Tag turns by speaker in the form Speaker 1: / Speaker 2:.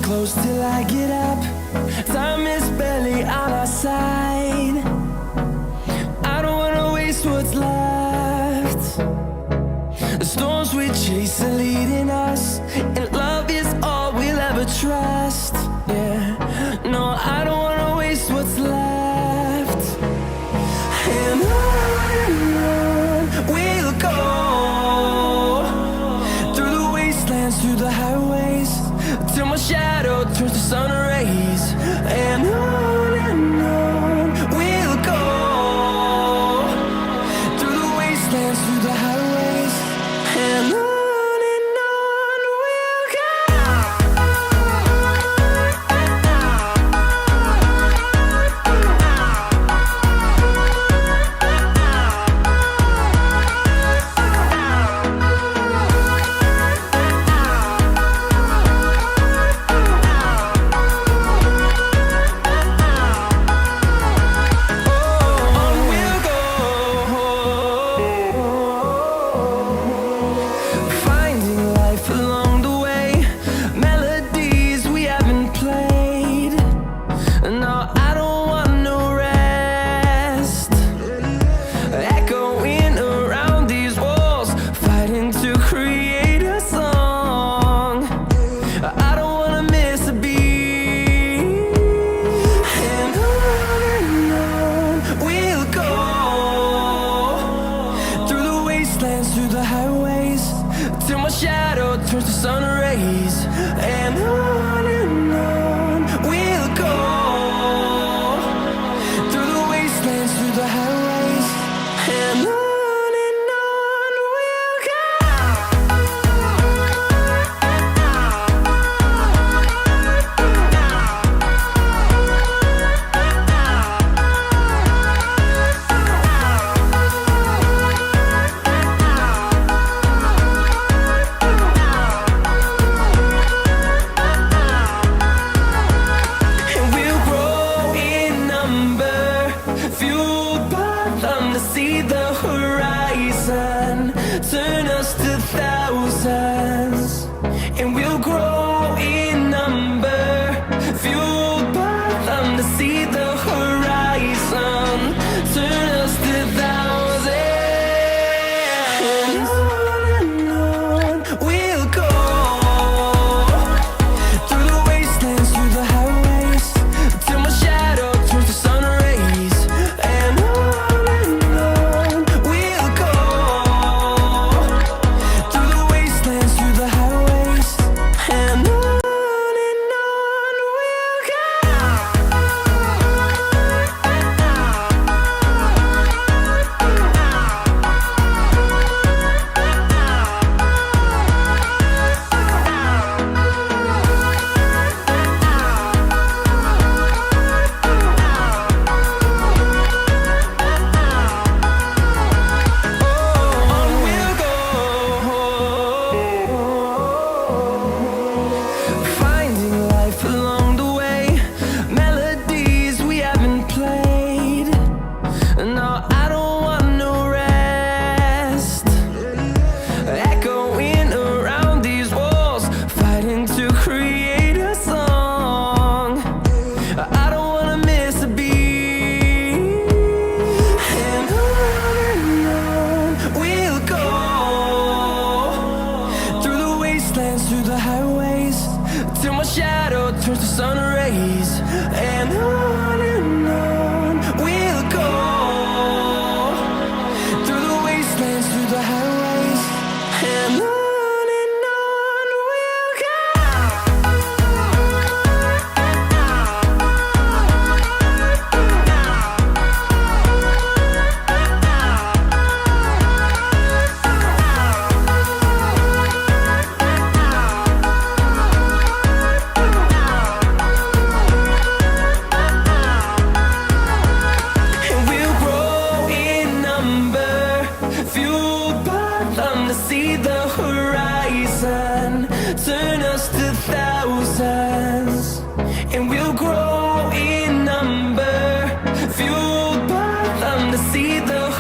Speaker 1: close till I get up. Time is barely on our side. I don't wanna waste what's left. The storms we chase are leading us, and love is all we'll ever trust. Yeah, no, I don't wanna waste what's left. And on we'll go, through the wastelands, through the highways, till my shadow turns to sun rays. And on we'll go, through the wastelands, through the highways, and on we'll go. Through the highways, till my shadow turns to sun rays. And on we'll go, through the wastelands, through the highways, and on we'll go. See the horizon turn us to thousands, and we'll grow in number, fueled by them to see the horizon turn us to thousands. And on we'll go, through the wastelands, through the highways, till my shadow turns to sun rays. And through the highways, till my shadow turns to sun rays. And on we'll go, through the wastelands, through the highways, and on we'll go. See the horizon turn us to thousands, and we'll grow in number, fueled by them to see the